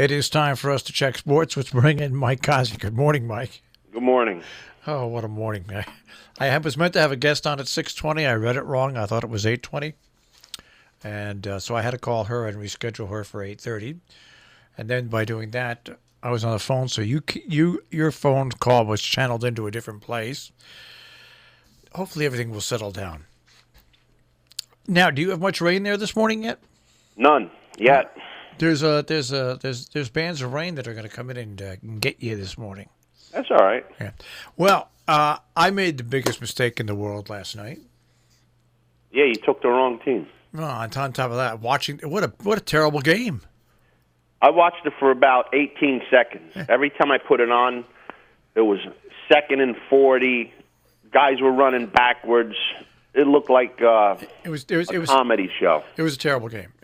It is time for us to check sports. Let's bring in Mike Cozzi. Good morning, Mike. Good morning. Oh, what a morning. I was meant to have a guest on at 6:20. I read it wrong. I thought it was 8:20. And so I had to call her and reschedule her for 8:30. And then by doing that, I was on the phone, so your phone call was channeled into a different place. Hopefully everything will settle down. Now, do you have much rain there this morning yet? None yet. There's bands of rain that are going to come in and get you this morning. That's all right. Yeah. Well, I made the biggest mistake in the world last night. Yeah, you took the wrong team. Oh, on top of that, watching what a terrible game. I watched it for about 18 seconds. Every time I put it on, it was 2nd and 40. Guys were running backwards. It looked like a comedy show. It was a terrible game.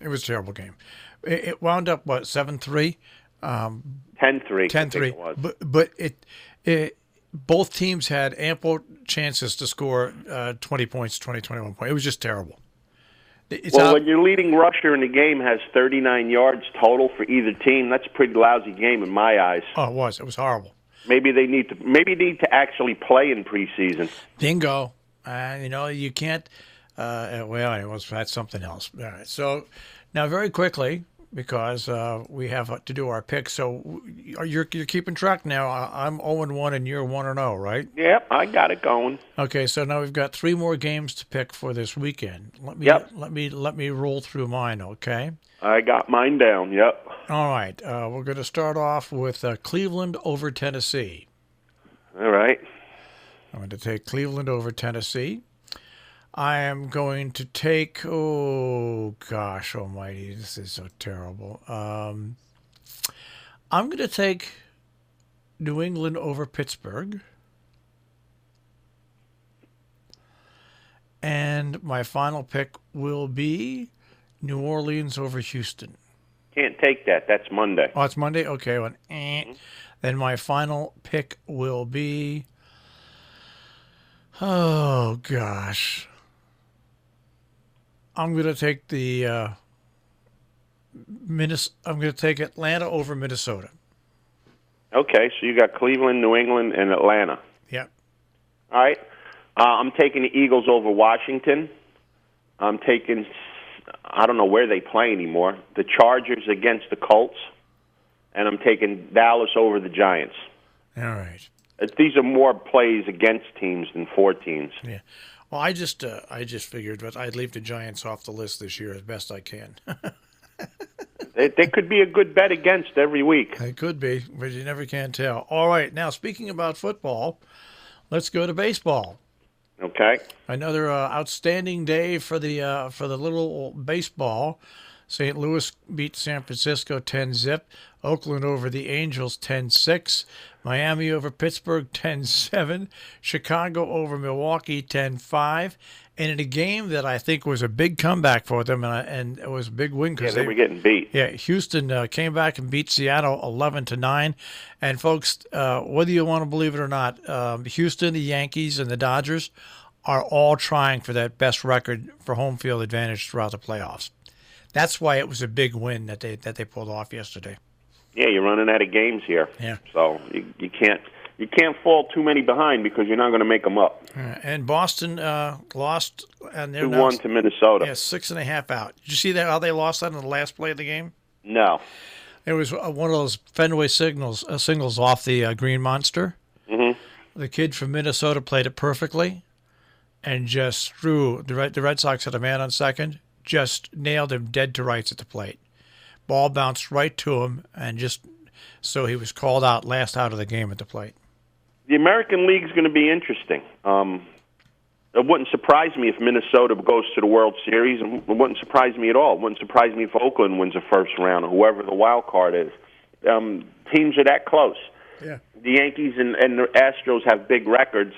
It wound up, 7-3? 10-3. 10-3. But it both teams had ample chances to score 20 points, 21 points. It was just terrible. When your leading rusher in the game has 39 yards total for either team, that's a pretty lousy game in my eyes. Oh, it was. It was horrible. Maybe they need to actually play in preseason. Bingo. You can't. That's something else. All right. So now, very quickly, because we have to do our picks. So you're keeping track now. I'm 0-1 and you're 1-0, right? Yep, I got it going. Okay, so now we've got 3 more games to pick for this weekend. Let me roll through mine. Okay. I got mine down. Yep. All right. We're going to start off with Cleveland over Tennessee. All right. I'm going to take Cleveland over Tennessee. I am going to take, oh gosh almighty, this is so terrible. I'm going to take New England over Pittsburgh. And my final pick will be New Orleans over Houston. Can't take that. That's Monday. Oh, it's Monday? Okay. Well, Then my final pick will be, oh gosh. I'm going to take I'm going to take Atlanta over Minnesota. Okay, so you got Cleveland, New England, and Atlanta. Yep. All right. I'm taking the Eagles over Washington. I'm taking, I don't know where they play anymore, the Chargers against the Colts. And I'm taking Dallas over the Giants. All right. These are more plays against teams than for teams. Yeah. Well, I just figured that I'd leave the Giants off the list this year as best I can. They could be a good bet against every week. They could be, but you never can tell. All right, now speaking about football, let's go to baseball. Okay. Another outstanding day for the little baseball. St. Louis beat San Francisco 10-0. Oakland over the Angels 10-6. Miami over Pittsburgh 10-7. Chicago over Milwaukee 10-5. And in a game that I think was a big comeback for them, and it was a big win because they were getting beat. Yeah, Houston came back and beat Seattle 11-9. And folks, whether you want to believe it or not, Houston, the Yankees, and the Dodgers are all trying for that best record for home field advantage throughout the playoffs. That's why it was a big win that they pulled off yesterday. Yeah, you're running out of games here. Yeah. So you can't fall too many behind because you're not going to make them up. And Boston lost, and they're 2-1 to Minnesota. Yeah, 6.5 out. Did you see that? How they lost that in the last play of the game? No. It was one of those Fenway singles off the Green Monster. Mm-hmm. The kid from Minnesota played it perfectly, and just threw the Red Sox had a man on second. Just nailed him dead to rights at the plate. Ball bounced right to him, and so he was called out last out of the game at the plate. The American League is going to be interesting. It wouldn't surprise me if Minnesota goes to the World Series. It wouldn't surprise me at all. It wouldn't surprise me if Oakland wins the first round or whoever the wild card is. Teams are that close. Yeah. The Yankees and the Astros have big records,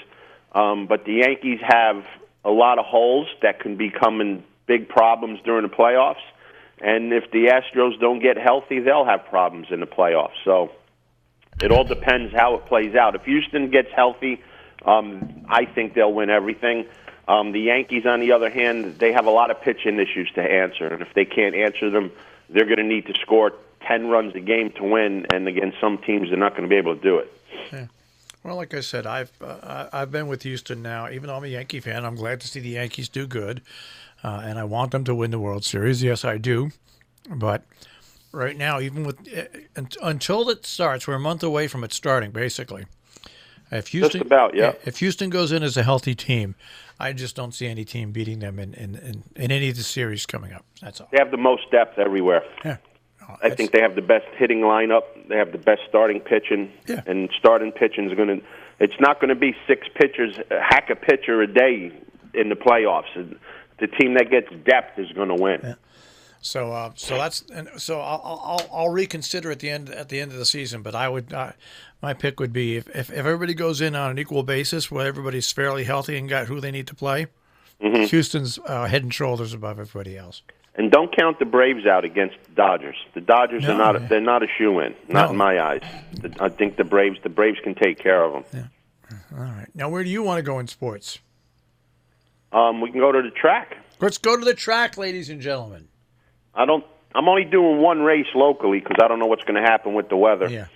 but the Yankees have a lot of holes that can become in big problems during the playoffs. And if the Astros don't get healthy, they'll have problems in the playoffs. So it all depends how it plays out. If Houston gets healthy, I think they'll win everything. The Yankees, on the other hand, they have a lot of pitching issues to answer. And if they can't answer them, they're going to need to score 10 runs a game to win, and against some teams, they're not going to be able to do it. Yeah. Well, like I said, I've been with Houston now. Even though I'm a Yankee fan, I'm glad to see the Yankees do good, and I want them to win the World Series. Yes, I do. But right now, even with until it starts, we're a month away from it starting, basically. If Houston, Just about, yeah. If Houston goes in as a healthy team, I just don't see any team beating them in any of the series coming up. That's all. They have the most depth everywhere. Yeah. I think they have the best hitting lineup. They have the best starting pitching. Yeah. And starting pitching is going to – it's not going to be 6 pitchers, hack a pitcher a day in the playoffs. The team that gets depth is going to win. Yeah. So I'll reconsider at the end of the season. But I would my pick would be if everybody goes in on an equal basis, where everybody's fairly healthy and got who they need to play, Houston's head and shoulders above everybody else. And don't count the Braves out against the Dodgers. The Dodgers are not they're not a shoe-in, not in my eyes. I think the Braves can take care of them. Yeah. All right. Now, where do you want to go in sports? We can go to the track. Let's go to the track, ladies and gentlemen. I'm only doing one race locally because I don't know what's going to happen with the weather. Yeah.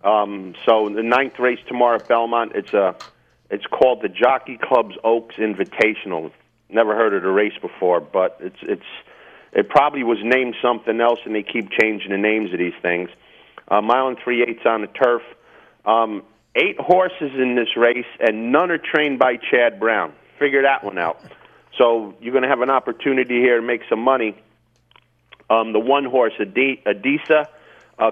So the 9th race tomorrow at Belmont, it's called the Jockey Club's Oaks Invitational. Never heard of the race before, but it probably was named something else, and they keep changing the names of these things. Mile and 3/8 on the turf. 8 horses in this race, and none are trained by Chad Brown. Figure that one out. So you're going to have an opportunity here to make some money. The one horse, Adisa,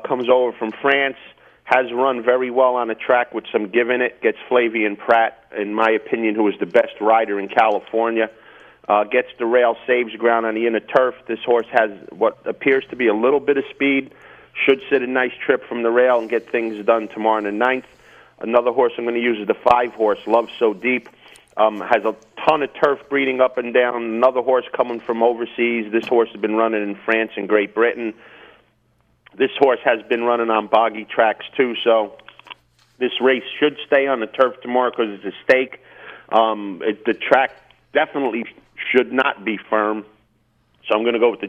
comes over from France, has run very well on the track with some give in it, gets Flavien Prat, in my opinion, who is the best rider in California. Gets the rail, saves ground on the inner turf. This horse has what appears to be a little bit of speed. Should sit a nice trip from the rail and get things done tomorrow in the 9th. Another horse I'm going to use is the 5 horse, Love So Deep. Has a ton of turf breeding up and down. Another horse coming from overseas. This horse has been running in France and Great Britain. This horse has been running on boggy tracks too, so this race should stay on the turf tomorrow because it's a stake. The track definitely should not be firm, so I'm going to go with the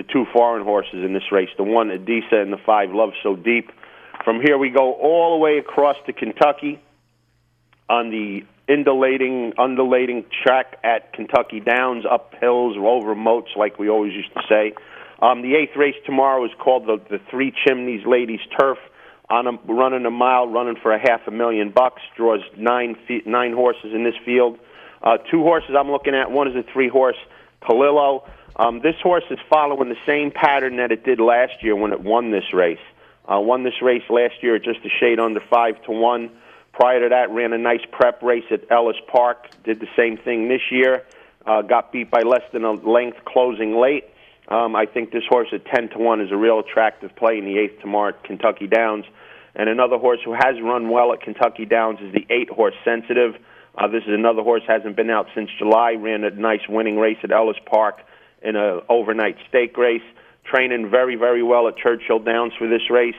two foreign horses in this race, the 1 Adisa and the 5 Love So Deep. From here we go all the way across to Kentucky on the undulating track at Kentucky Downs, up hills, over moats, like we always used to say. The 8th race tomorrow is called the Three Chimneys Ladies Turf. Running a mile, running for $500,000. Draws 9 horses in this field. 2 horses I'm looking at. One is a 3 horse, Palillo. This horse is following the same pattern that it did last year when it won this race. Won this race last year at just a shade under 5-1. Prior to that, ran a nice prep race at Ellis Park. Did the same thing this year. Got beat by less than a length, closing late. I think this horse at 10-1 is a real attractive play in the 8th tomorrow at Kentucky Downs. And another horse who has run well at Kentucky Downs is the 8 horse, Sensitive. This is another horse hasn't been out since July. Ran a nice winning race at Ellis Park in an overnight stake race. Training very, very well at Churchill Downs for this race.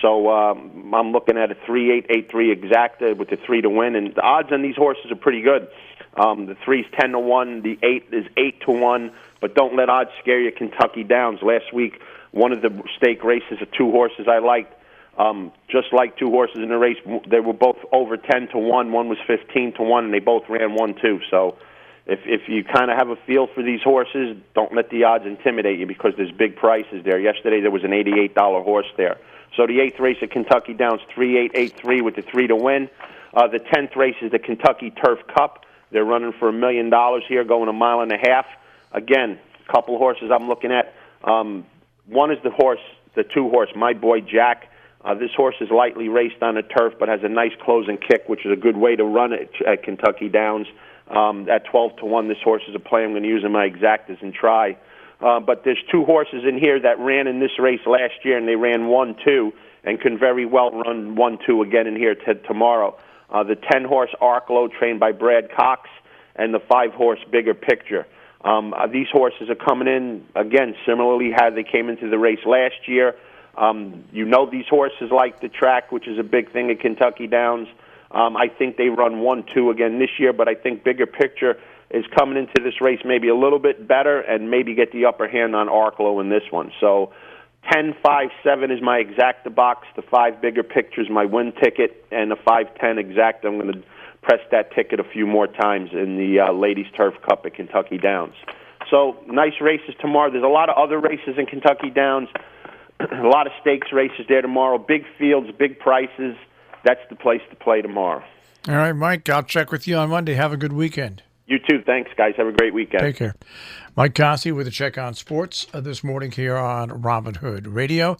So I'm looking at a 3-8, 8-3 exacta with the 3 to win. And the odds on these horses are pretty good. The 3's 10-1. The 8 is 8-1. But don't let odds scare you. Kentucky Downs. Last week, one of the stake races of 2 horses I liked. Just like 2 horses in the race, they were both over 10-1. One was 15-1, and they both ran 1-2. So if you kind of have a feel for these horses, don't let the odds intimidate you because there's big prices there. Yesterday there was an $88 horse there. So the 8th race at Kentucky Downs, 3-8, 8-3 with the 3 to win. The 10th race is the Kentucky Turf Cup. They're running for $1 million here, going a mile and a half. Again, a couple of horses I'm looking at. One is the 2 horse, My Boy Jack. This horse is lightly raced on the turf, but has a nice closing kick, which is a good way to run it at Kentucky Downs. At 12-1, this horse is a play I'm going to use in my exactas and try. But there's 2 horses in here that ran in this race last year, and they ran 1-2 and can very well run 1-2 again in here tomorrow. The 10 horse Arklow, trained by Brad Cox, and the 5 horse Bigger Picture. These horses are coming in again similarly how they came into the race last year. These horses like the track, which is a big thing at Kentucky Downs. I think they run 1-2 again this year, but I think Bigger Picture is coming into this race maybe a little bit better and maybe get the upper hand on Arklow in this one. So 10, 5, 7 is my exacta box. The 5 bigger pictures, my win ticket, and the 5-10 exact. I'm going to press that ticket a few more times in the Ladies Turf Cup at Kentucky Downs. So nice races tomorrow. There's a lot of other races in Kentucky Downs, a lot of stakes races there tomorrow, big fields, big prices. That's the place to play tomorrow. All right, Mike, I'll check with you on Monday. Have a good weekend. You too. Thanks, guys. Have a great weekend. Take care. Mike Cozzi with a check on sports this morning here on Robin Hood Radio.